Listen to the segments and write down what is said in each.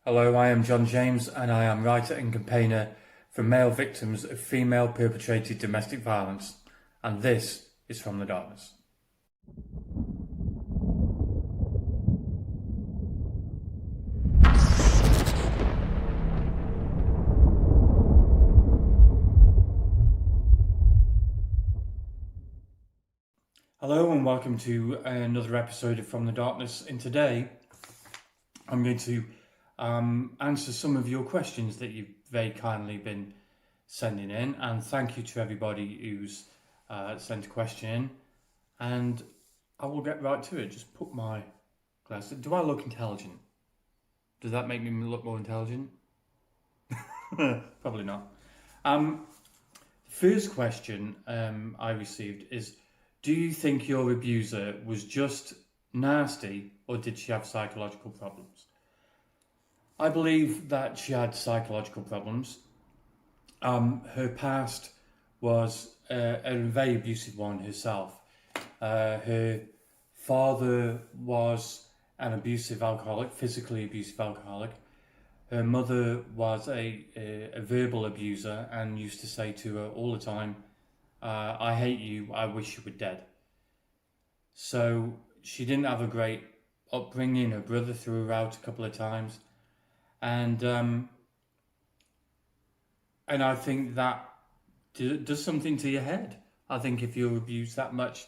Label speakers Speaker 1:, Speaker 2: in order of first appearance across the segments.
Speaker 1: Hello, I am John James and I am writer and campaigner for male victims of female perpetrated domestic violence, and this is From the Darkness. Hello and welcome to another episode of From the Darkness, and today I'm going to answer some of your questions that you've very kindly been sending in, and thank you to everybody who's sent a question in, and I will get right to it. Just put my glasses. Do I look intelligent? Does that make me look more intelligent? Probably not. First question I received is, do you think your abuser was just nasty or did she have psychological problems? I believe that she had psychological problems. Her past was a very abusive one herself. Her father was an abusive alcoholic, physically abusive alcoholic. Her mother was a verbal abuser and used to say to her all the time, I hate you, I wish you were dead. So she didn't have a great upbringing. Her brother threw her out a couple of times. And I think that does something to your head. I think if you're abused that much,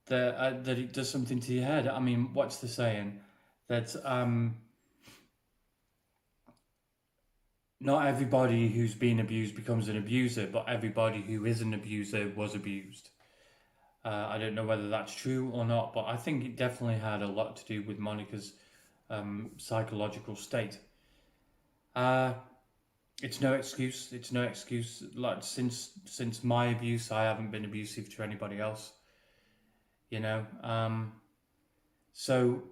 Speaker 1: that it does something to your head. I mean, what's the saying? That not everybody who's been abused becomes an abuser, but everybody who is an abuser was abused. I don't know whether that's true or not, but I think it definitely had a lot to do with Monica's psychological state. It's no excuse. It's no excuse. Like since my abuse, I haven't been abusive to anybody else. You know. So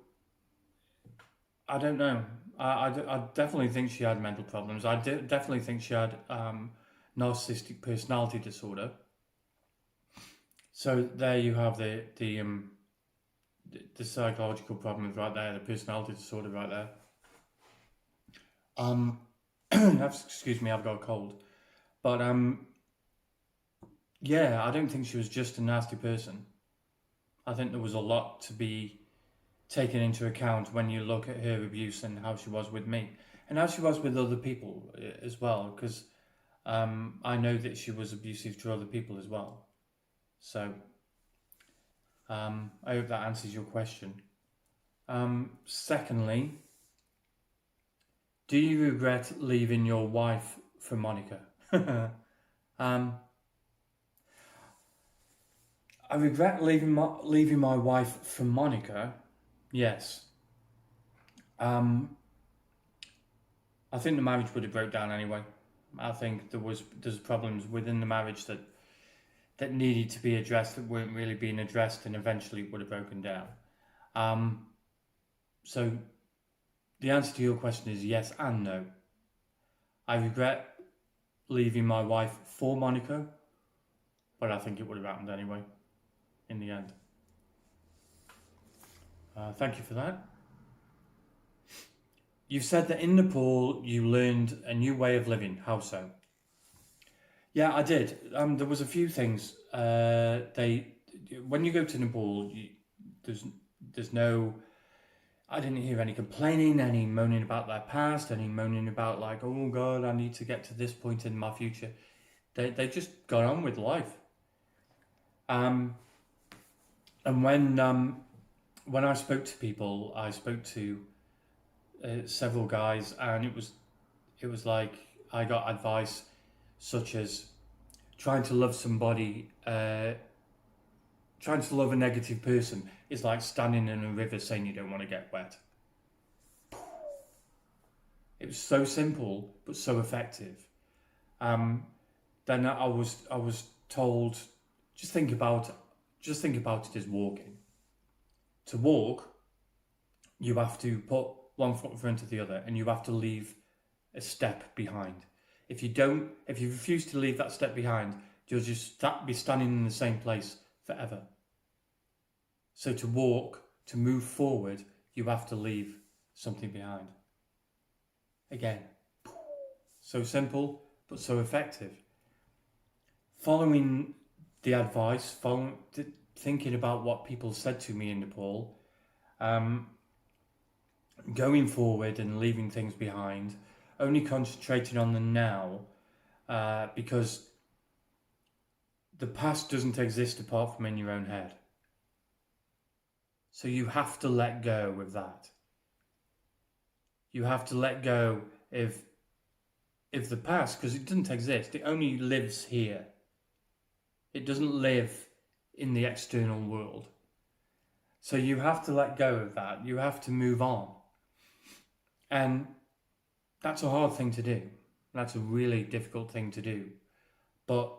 Speaker 1: I don't know. I definitely think she had mental problems. I definitely think she had narcissistic personality disorder. So there you have the psychological problems right there, the personality disorder right there. Excuse me, I've got a cold. But yeah, I don't think she was just a nasty person. I think there was a lot to be taken into account when you look at her abuse and how she was with me, and how she was with other people as well. Because I know that she was abusive to other people as well. So I hope that answers your question. Secondly, do you regret leaving your wife for Monica? um, I regret leaving my wife for Monica. Yes. I think the marriage would have broke down anyway. I think there's problems within the marriage that needed to be addressed that weren't really being addressed, and eventually would have broken down. So the answer to your question is yes and no. I regret leaving my wife for Monica, but I think it would have happened anyway in the end. Thank you for that. You've said that in Nepal you learned a new way of living. How so? Yeah, I did. There was a few things. When you go to Nepal, there's no. I didn't hear any complaining, any moaning about their past, any moaning about like, oh God, I need to get to this point in my future. They just got on with life. Um, and when I spoke to people, I spoke to several guys, and it was like I got advice such as trying to love somebody, trying to love a negative person is like standing in a river saying you don't want to get wet. It was so simple but so effective. Then I was told, just think about it as walking. To walk, you have to put one foot in front of the other, and you have to leave a step behind. If you refuse to leave that step behind, you'll just be standing in the same place forever. So to walk, to move forward, you have to leave something behind. Again, so simple, but so effective. Following the advice, thinking about what people said to me in Nepal, going forward and leaving things behind, only concentrating on the now, because the past doesn't exist apart from in your own head. So you have to let go of that. You have to let go of the past, because it doesn't exist. It only lives here. It doesn't live in the external world. So you have to let go of that. You have to move on. And that's a hard thing to do. That's a really difficult thing to do. But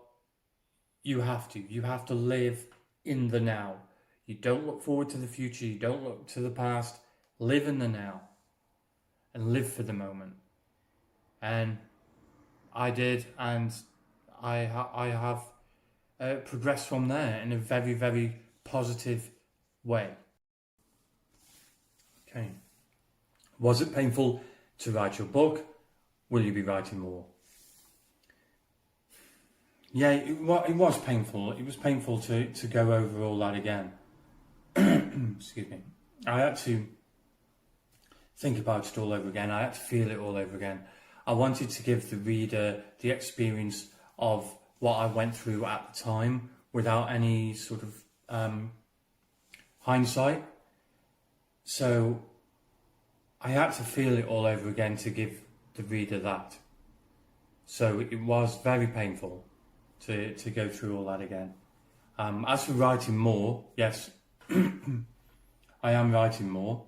Speaker 1: you have to. You have to live in the now. You don't look forward to the future. You don't look to the past. Live in the now. And live for the moment. And I did, and I have progressed from there in a very, very positive way. Okay. Was it painful to write your book? Will you be writing more? Yeah, it was painful. It was painful to go over all that again. Excuse me. I had to think about it all over again. I had to feel it all over again. I wanted to give the reader the experience of what I went through at the time without any sort of hindsight. So I had to feel it all over again to give the reader that. So it was very painful to go through all that again. As for writing more, yes, I am writing more.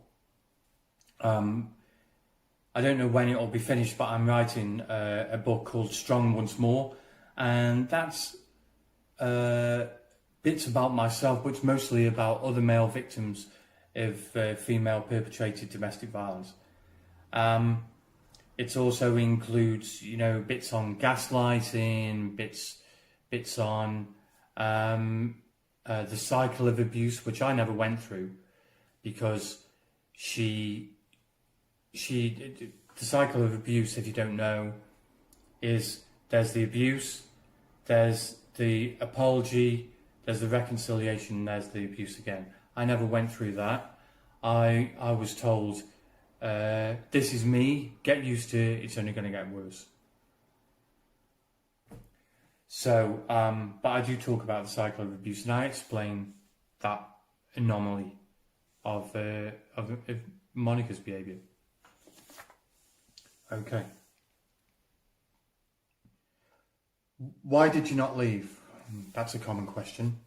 Speaker 1: I don't know when it will be finished, but I'm writing a book called Strong Once More, and that's bits about myself, but it's mostly about other male victims of female perpetrated domestic violence. It also includes, bits on gaslighting, bits on the cycle of abuse, which I never went through, because the cycle of abuse, if you don't know, is there's the abuse, there's the apology, there's the reconciliation, there's the abuse again. I never went through that. I was told, this is me, get used to it, it's only going to get worse. So, but I do talk about the cycle of abuse, and I explain that anomaly of Monica's behaviour. Okay. Why did you not leave? That's a common question.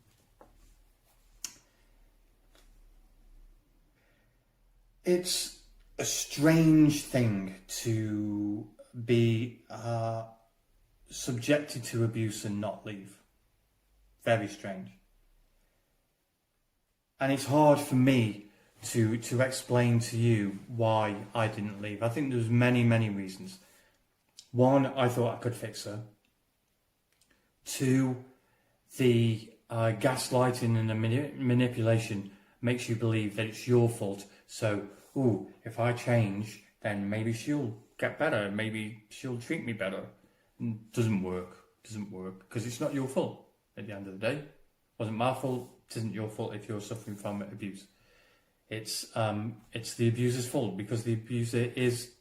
Speaker 1: It's a strange thing to be subjected to abuse and not leave. Very strange. And it's hard for me to explain to you why I didn't leave. I think there's many, many reasons. One, I thought I could fix her. Two, the gaslighting and the manipulation makes you believe that it's your fault. So, if I change, then maybe she'll get better. Maybe she'll treat me better. Doesn't work, because it's not your fault at the end of the day. It wasn't my fault. It isn't your fault if you're suffering from abuse. It's the abuser's fault, because the abuser is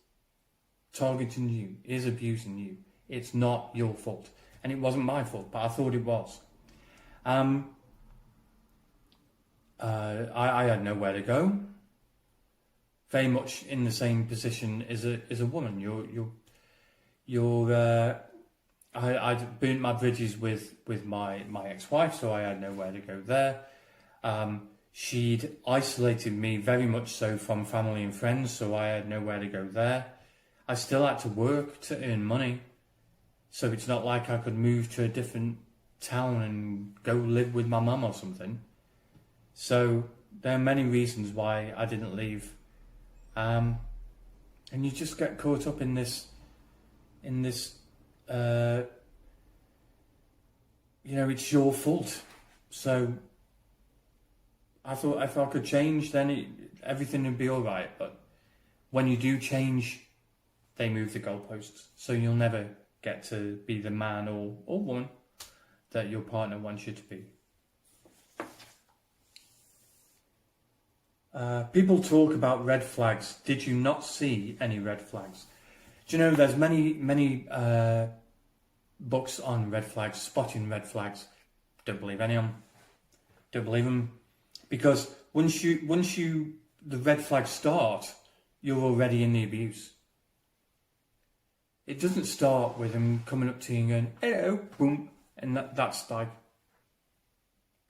Speaker 1: targeting you, is abusing you. It's not your fault, and it wasn't my fault, but I thought it was. I had nowhere to go. Very much in the same position as a woman. I'd burnt my bridges with my ex-wife, so I had nowhere to go there. She'd isolated me very much so from family and friends, so I had nowhere to go there. I still had to work to earn money, so it's not like I could move to a different town and go live with my mum or something. So there are many reasons why I didn't leave. And you just get caught up in this, it's your fault. So I thought if I could change, then everything would be all right. But when you do change, they move the goalposts. So you'll never get to be the man or woman that your partner wants you to be. People talk about red flags. Did you not see any red flags? Do you know there's many books on red flags, spotting red flags. Don't believe any of them. Don't believe them, because once the red flags start, you're already in the abuse. It doesn't start with them coming up to you and going, hello, boom, and that's like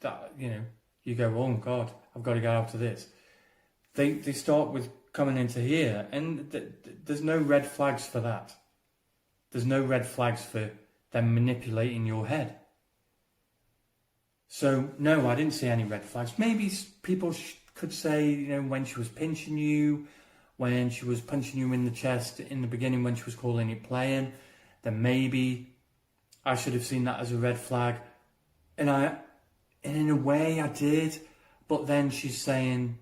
Speaker 1: that. You know, you go, oh God, I've got to get out of this. They start with coming into here, and there's no red flags for that. There's no red flags for them manipulating your head. So no, I didn't see any red flags. Maybe people could say, you know, when she was pinching you, when she was punching you in the chest in the beginning, when she was calling it playing, then maybe I should have seen that as a red flag. And in a way I did, but then she's saying,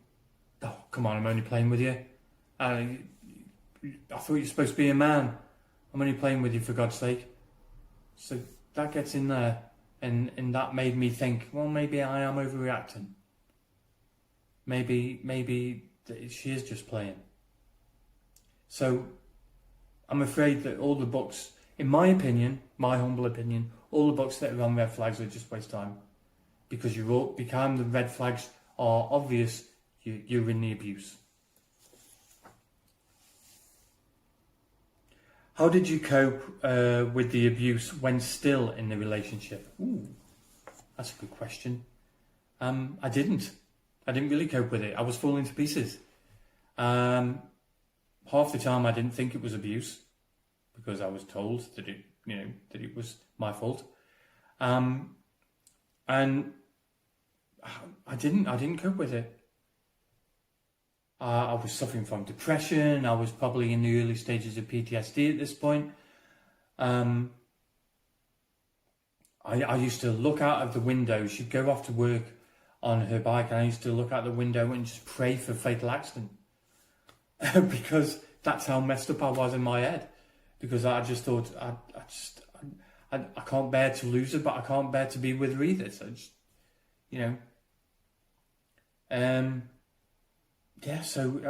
Speaker 1: oh, come on, I'm only playing with you. I thought you were supposed to be a man. I'm only playing with you, for God's sake. So that gets in there, and that made me think, well, maybe I am overreacting. Maybe she is just playing. So I'm afraid that all the books, in my opinion, my humble opinion, all the books that are on red flags are just waste time, because become the red flags are obvious. You're in the abuse. How did you cope with the abuse when still in the relationship? Ooh, that's a good question. I didn't really cope with it. I was falling to pieces. Half the time I didn't think it was abuse, because I was told that it was my fault. And I didn't cope with it. I was suffering from depression. I was probably in the early stages of PTSD at this point. I used to look out of the window. She'd go off to work on her bike, and I used to look out the window and just pray for a fatal accident. Because that's how messed up I was in my head. Because I just thought, I can't bear to lose her, but I can't bear to be with her either. So just, yeah, so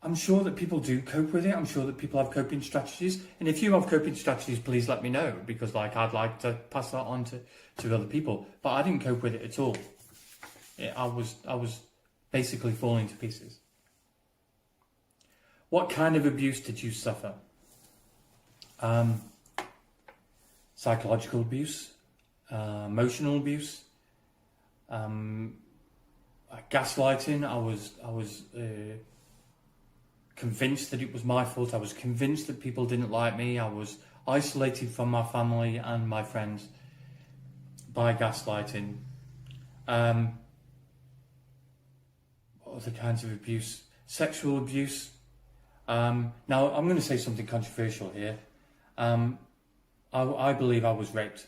Speaker 1: I'm sure that people do cope with it. I'm sure that people have coping strategies. And if you have coping strategies, please let me know, because I'd like to pass that on to other people. But I didn't cope with it at all. I was basically falling to pieces. What kind of abuse did you suffer? Psychological abuse, emotional abuse, gaslighting. I was convinced that it was my fault. I was convinced that people didn't like me. I was isolated from my family and my friends by gaslighting. What other kinds of abuse? Sexual abuse. Now, I'm going to say something controversial here. I believe I was raped.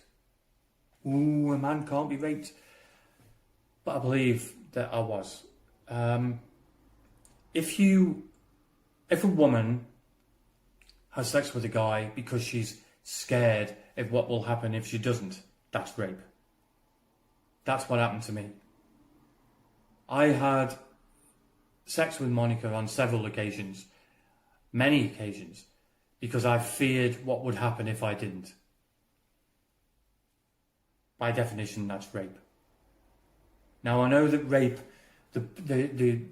Speaker 1: Ooh, a man can't be raped. But I believe that I was. If a woman has sex with a guy because she's scared of what will happen if she doesn't, that's rape. That's what happened to me. I had sex with Monica on several occasions, many occasions, because I feared what would happen if I didn't. By definition, that's rape. Now, I know that rape, the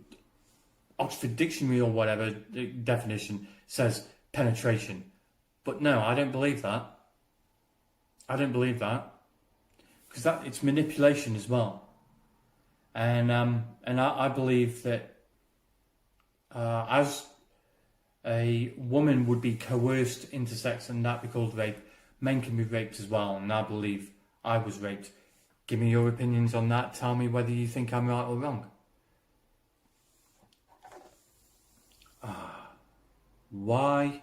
Speaker 1: Oxford Dictionary or whatever the definition says penetration. But no, I don't believe that. I don't believe that. Because it's manipulation as well. And I believe that as a woman would be coerced into sex and that be called rape, men can be raped as well. And I believe I was raped. Give me your opinions on that. Tell me whether you think I'm right or wrong. Why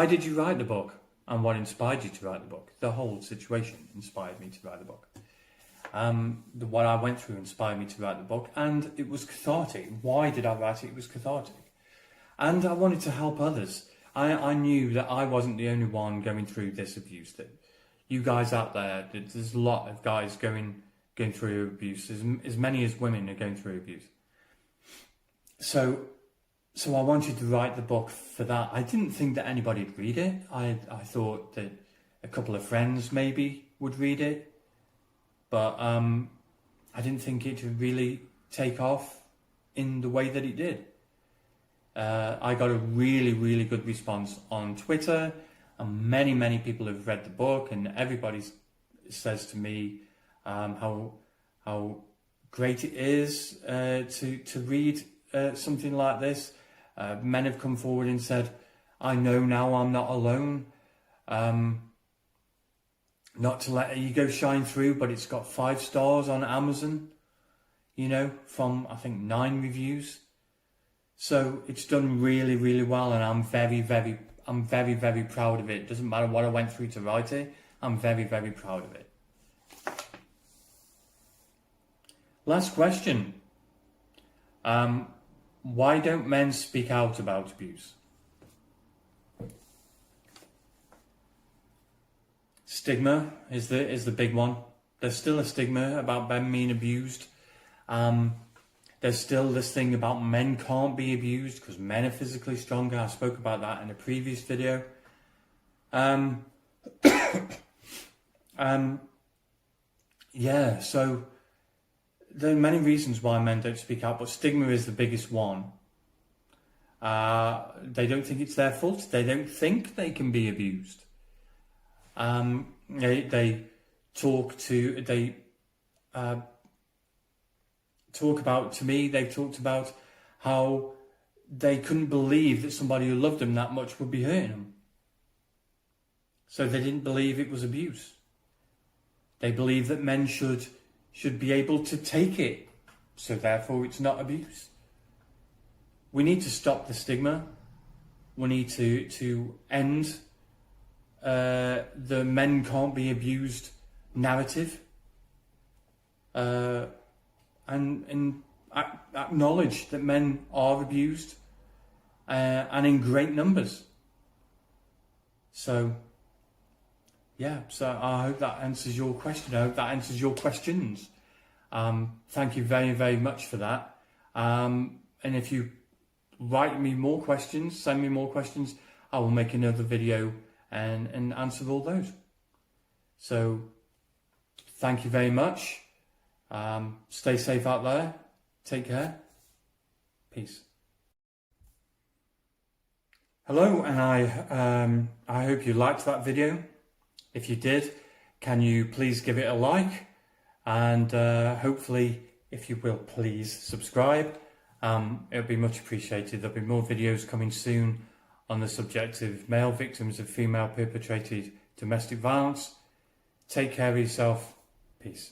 Speaker 1: did you write the book? And what inspired you to write the book? The whole situation inspired me to write the book. What I went through inspired me to write the book, and it was cathartic. Why did I write it? It was cathartic. And I wanted to help others. I knew that I wasn't the only one going through this abuse. That you guys out there, there's a lot of guys going through abuse, as many as women are going through abuse. So I wanted to write the book for that. I didn't think that anybody would read it. I thought that a couple of friends maybe would read it, but I didn't think it would really take off in the way that it did. I got a really, really good response on Twitter, and many people have read the book, and everybody says to me how great it is to read something like this. Men have come forward and said, I know now I'm not alone. Not to let ego shine through, but it's got 5 stars on Amazon, you know, from I think 9 reviews. So it's done really, really well, and I'm very, very proud of it. Doesn't matter what I went through to write it, I'm very, very proud of it. Last question. Why don't men speak out about abuse? Stigma is the big one. There's still a stigma about men being abused. There's still this thing about men can't be abused because men are physically stronger. I spoke about that in a previous video. Yeah, so there are many reasons why men don't speak out, but stigma is the biggest one. They don't think it's their fault. They don't think they can be abused. They talk about, to me, they've talked about how they couldn't believe that somebody who loved them that much would be hurting them. So they didn't believe it was abuse. They believe that men should be able to take it, so therefore it's not abuse. We need to stop the stigma. We need to end the men can't be abused narrative, and acknowledge that men are abused, and in great numbers. So yeah, so I hope that answers your question. I hope that answers your questions. Thank you very, very much for that. And if you write me more questions, send me more questions, I will make another video and answer all those. So thank you very much. Stay safe out there. Take care. Peace. Hello, and I hope you liked that video. If you did, can you please give it a like, and hopefully, if you will, please subscribe. It would be much appreciated. There'll be more videos coming soon on the subject of male victims of female perpetrated domestic violence. Take care of yourself. Peace.